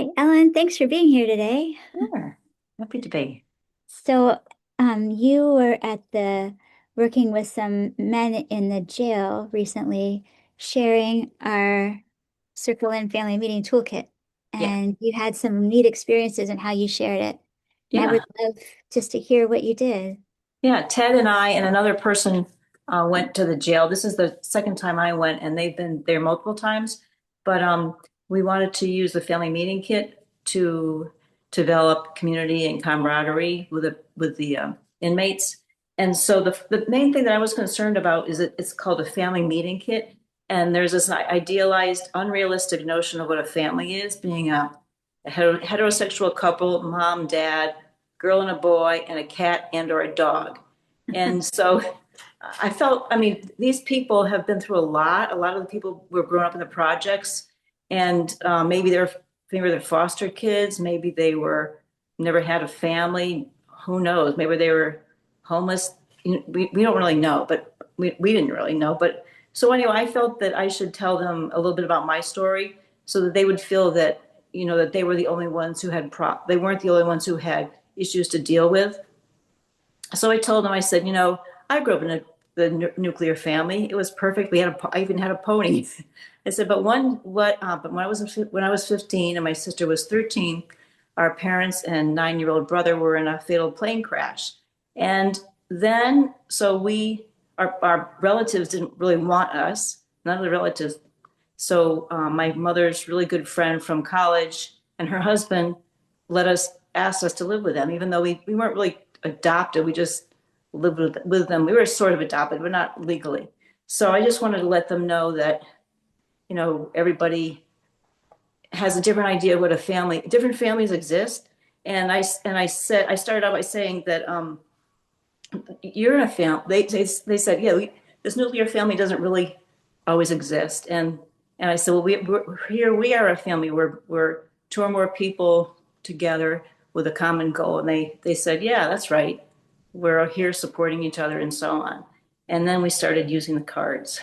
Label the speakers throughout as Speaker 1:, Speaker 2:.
Speaker 1: Hi, Ellen. Thanks for being here today.
Speaker 2: Sure. Happy to be.
Speaker 1: So, you were at the working with some men in the jail recently, sharing our Circle and Family Meeting Toolkit,
Speaker 2: Yeah.
Speaker 1: and you had some neat experiences in how you shared it. And I would
Speaker 2: Yeah.
Speaker 1: love just to hear what you did.
Speaker 2: Yeah. Ted and I and another person went to the jail. This is the second time I went, and they've been there multiple times. But we wanted to use the family meeting kit to develop community and camaraderie with the inmates. And so the main thing that I was concerned about is that it's called a family meeting kit. And there's this idealized, unrealistic notion of what a family is, being a heterosexual couple, mom, dad, girl and a boy, and a cat and or a dog. And so I felt, I mean, these people have been through a lot. A lot of the people were grown up in the projects, and maybe they're foster kids, maybe they were never had a family. Who knows? Maybe they were homeless. We don't really know, but we didn't really know. But so anyway, I felt that I should tell them a little bit about my story so that they would feel that, that they were the only ones who had they weren't the only ones who had issues to deal with. So I told them, I said, I grew up in the nuclear family. It was perfect. I even had a pony. I said, but when I was 15 and my sister was 13, our parents and 9-year-old brother were in a fatal plane crash. And then, so our relatives didn't really want us, none of the relatives. So my mother's really good friend from college and her husband asked us to live with them, even though we weren't really adopted. We just lived with them. We were sort of adopted, but not legally. So I just wanted to let them know that, everybody has a different idea of what a family, different families exist. I started out by saying that you're in a family. They said, yeah, this nuclear family doesn't really always exist. And I said, well, we are a family. We're two or more people together with a common goal. And they said, yeah, that's right. We're here supporting each other and so on. And then we started using the cards.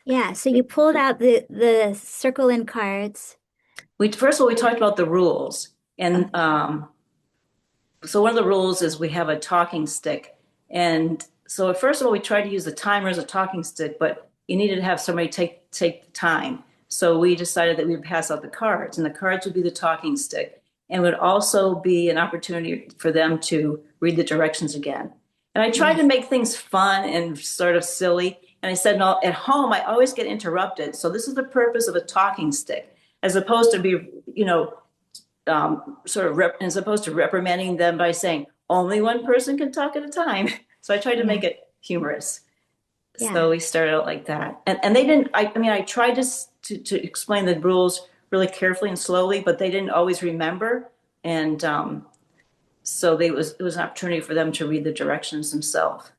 Speaker 1: Yeah, so you pulled out the circle and cards.
Speaker 2: We first of all we talked about the rules, and so one of the rules is we have a talking stick. And so first of all, we tried to use the timer as a talking stick, but you needed to have somebody take the time. So we decided that we would pass out the cards, and the cards would be the talking stick, and would also be an opportunity for them to read the directions again. And I tried
Speaker 1: Yeah.
Speaker 2: to make things fun and sort of silly. And I said, no, at home, I always get interrupted. So this is the purpose of a talking stick, as opposed to be, as opposed to reprimanding them by saying only one person can talk at a time. So I tried to
Speaker 1: Yeah.
Speaker 2: make it humorous.
Speaker 1: Yeah.
Speaker 2: So we started out like that, and they didn't. I mean, I tried to explain the rules really carefully and slowly, but they didn't always remember, and so it was an opportunity for them to read the directions themselves.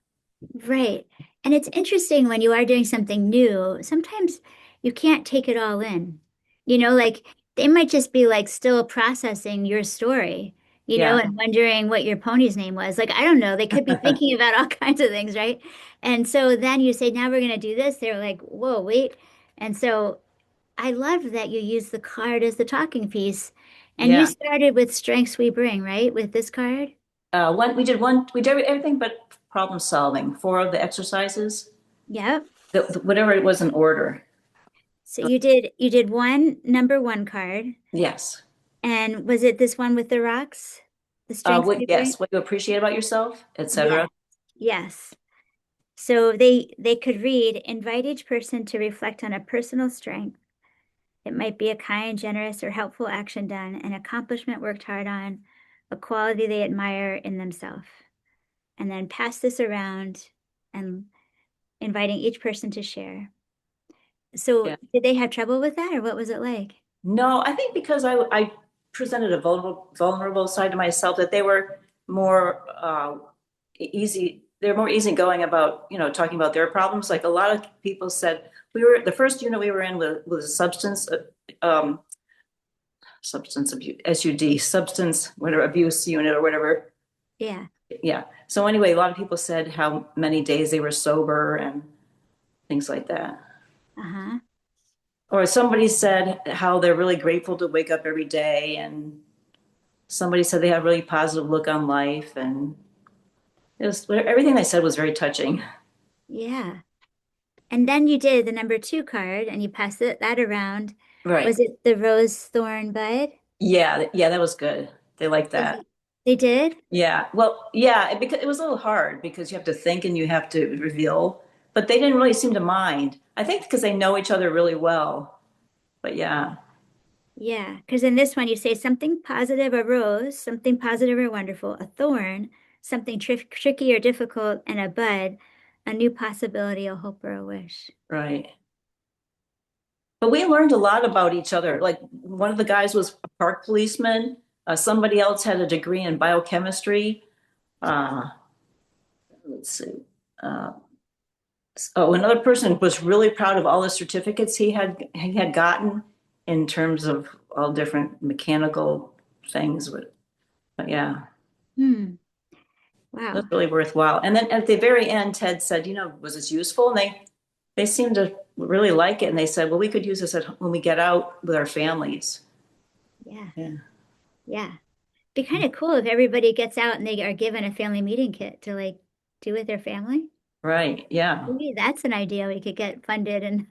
Speaker 1: Right. And it's interesting when you are doing something new, sometimes you can't take it all in. Like they might just be like still processing your story,
Speaker 2: Yeah,
Speaker 1: and wondering what your pony's name was. Like, I don't know, they could be thinking about all kinds of things, right? And so then you say, now we're going to do this. They're like, whoa, wait. And so I love that you use the card as the talking piece. And you
Speaker 2: yeah.
Speaker 1: started with Strengths We Bring, right? With this card?
Speaker 2: We did everything but problem solving. Four of the exercises,
Speaker 1: Yep.
Speaker 2: whatever it was in order.
Speaker 1: So you did one number one card,
Speaker 2: Yes.
Speaker 1: and was it this one with the rocks? The strengths we bring?
Speaker 2: What you appreciate about yourself,
Speaker 1: Yes.
Speaker 2: etc.
Speaker 1: Yes. So they could read, invite each person to reflect on a personal strength. It might be a kind, generous, or helpful action done, an accomplishment worked hard on, a quality they admire in themselves. And then pass this around and inviting each person to share. So
Speaker 2: Yeah.
Speaker 1: did they have trouble with that, or what was it like?
Speaker 2: No, I think because I presented a vulnerable side to myself that they were more easy. They're more easygoing about, talking about their problems. Like a lot of people said, the first unit we were in was um, substance abuse, SUD, substance, whatever, abuse unit or whatever.
Speaker 1: Yeah.
Speaker 2: Yeah. So anyway, a lot of people said how many days they were sober and things like that.
Speaker 1: Uh-huh.
Speaker 2: Or somebody said how they're really grateful to wake up every day, and somebody said they have a really positive look on life, and it was everything they said was very touching.
Speaker 1: Yeah. And then you did the number two card and you passed that around.
Speaker 2: Right.
Speaker 1: Was it the rose thorn bud?
Speaker 2: Yeah, yeah, that was good. They like
Speaker 1: Did
Speaker 2: that.
Speaker 1: they did?
Speaker 2: Yeah. Well, yeah, because it was a little hard because you have to think and you have to reveal, but they didn't really seem to mind. I think because they know each other really well. But yeah,
Speaker 1: Yeah, because in this one you say something positive, a rose, something positive or wonderful, a thorn, something tricky or difficult, and a bud, a new possibility, a hope or a wish.
Speaker 2: right. But we learned a lot about each other. Like one of the guys was a park policeman. Somebody else had a degree in biochemistry. Uh, let's see. Uh, oh, another person was really proud of all the certificates he had gotten in terms of all different mechanical things. But yeah,
Speaker 1: Hmm.
Speaker 2: it was
Speaker 1: Wow.
Speaker 2: really worthwhile. And then at the very end, Ted said, "Was this useful?" And they seemed to really like it. And they said, "Well, we could use this when we get out with our families."
Speaker 1: Yeah.
Speaker 2: Yeah.
Speaker 1: Yeah. Be kind of cool if everybody gets out and they are given a family meeting kit to like do with their family.
Speaker 2: Right. Yeah.
Speaker 1: Maybe that's an idea we could get funded and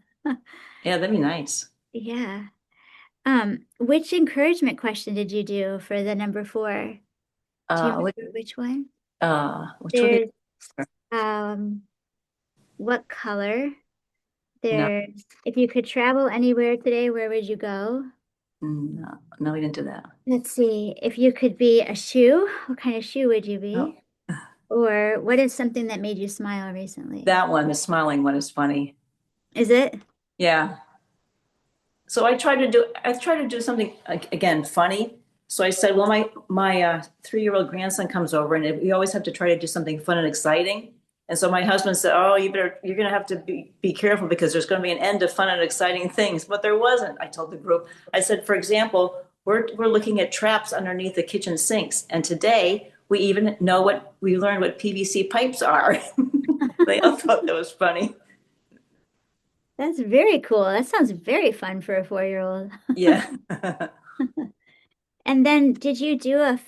Speaker 2: Yeah, that'd be nice.
Speaker 1: yeah. Which encouragement question did you do for the number four? Do you
Speaker 2: Which
Speaker 1: remember which one?
Speaker 2: which would be
Speaker 1: There's um what color?
Speaker 2: no,
Speaker 1: There's if you could travel anywhere today, where would you go?
Speaker 2: no, no, we didn't do that.
Speaker 1: Let's see. If you could be a shoe, what kind of shoe would you
Speaker 2: No,
Speaker 1: be? Or what is something that made you smile recently?
Speaker 2: that one, the smiling one, is funny.
Speaker 1: Is it?
Speaker 2: Yeah. So I tried to do something again funny. So I said, well, my 3-year-old grandson comes over, and we always have to try to do something fun and exciting. And so my husband said, "Oh, you're going to have to be careful because there's going to be an end to fun and exciting things." But there wasn't. I told the group. I said, for example, we're looking at traps underneath the kitchen sinks, and today we learned what PVC pipes are. They all thought that was funny.
Speaker 1: That's very cool. That sounds very fun for a 4-year-old.
Speaker 2: Yeah.
Speaker 1: And then did you do a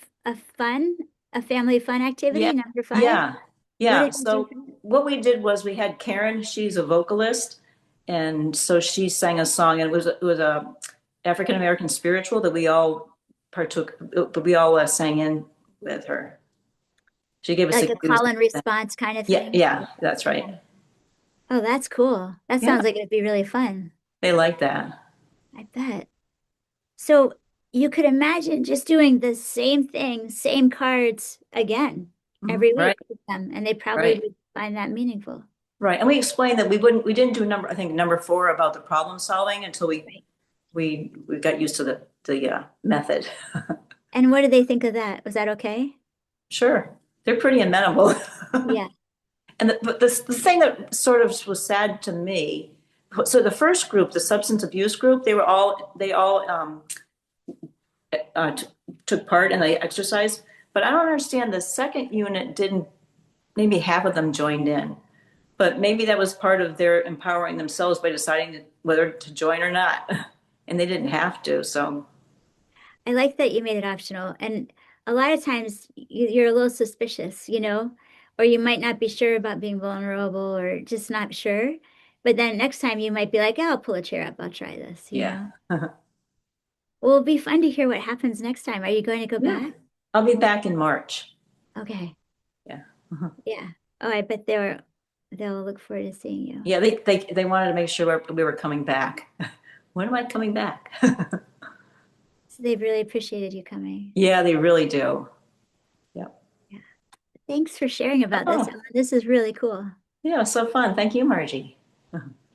Speaker 1: family fun
Speaker 2: Yeah,
Speaker 1: activity, number five?
Speaker 2: yeah,
Speaker 1: What
Speaker 2: yeah.
Speaker 1: did you do
Speaker 2: So
Speaker 1: for that?
Speaker 2: what we did was we had Karen, she's a vocalist, and so she sang a song, and it was a African American spiritual that we all partook, but we all sang in with her. She gave us
Speaker 1: Like
Speaker 2: a
Speaker 1: a
Speaker 2: cues.
Speaker 1: call and response kind of
Speaker 2: Yeah,
Speaker 1: thing?
Speaker 2: yeah, that's
Speaker 1: Yeah.
Speaker 2: right.
Speaker 1: Oh, that's cool. That
Speaker 2: Yeah,
Speaker 1: sounds like it'd be really fun.
Speaker 2: they like that.
Speaker 1: I bet. So you could imagine just doing the same thing, same cards again every
Speaker 2: Right,
Speaker 1: week with them, and they probably
Speaker 2: right,
Speaker 1: would find that meaningful.
Speaker 2: right. And we explained that we didn't do I think number four about the problem solving until
Speaker 1: Right.
Speaker 2: we got used to the method.
Speaker 1: And what did they think of that? Was that okay?
Speaker 2: Sure, they're pretty amenable.
Speaker 1: Yeah.
Speaker 2: But the thing that sort of was sad to me, so the first group, the substance abuse group, they all uh, t- took part and they exercised. But I don't understand. The second unit didn't. Maybe half of them joined in, but maybe that was part of their empowering themselves by deciding whether to join or not, and they didn't have to. So
Speaker 1: I like that you made it optional. And a lot of times you're a little suspicious, or you might not be sure about being vulnerable or just not sure. But then next time you might be like, "Oh, I'll pull a chair up. I'll try this.
Speaker 2: yeah,
Speaker 1: Well, it'll be fun to hear what happens next time. Are you going to go
Speaker 2: yeah.
Speaker 1: back?
Speaker 2: I'll be back in March.
Speaker 1: Okay.
Speaker 2: Yeah,
Speaker 1: Yeah. Oh, I bet they'll look forward to seeing you.
Speaker 2: yeah. They wanted to make sure we were coming back. When am I coming back?
Speaker 1: So they've really appreciated you coming.
Speaker 2: Yeah, they really do. Yep.
Speaker 1: Yeah. Thanks for sharing about this,
Speaker 2: Oh,
Speaker 1: Ellen. This is really cool.
Speaker 2: yeah, so fun. Thank you, Margie.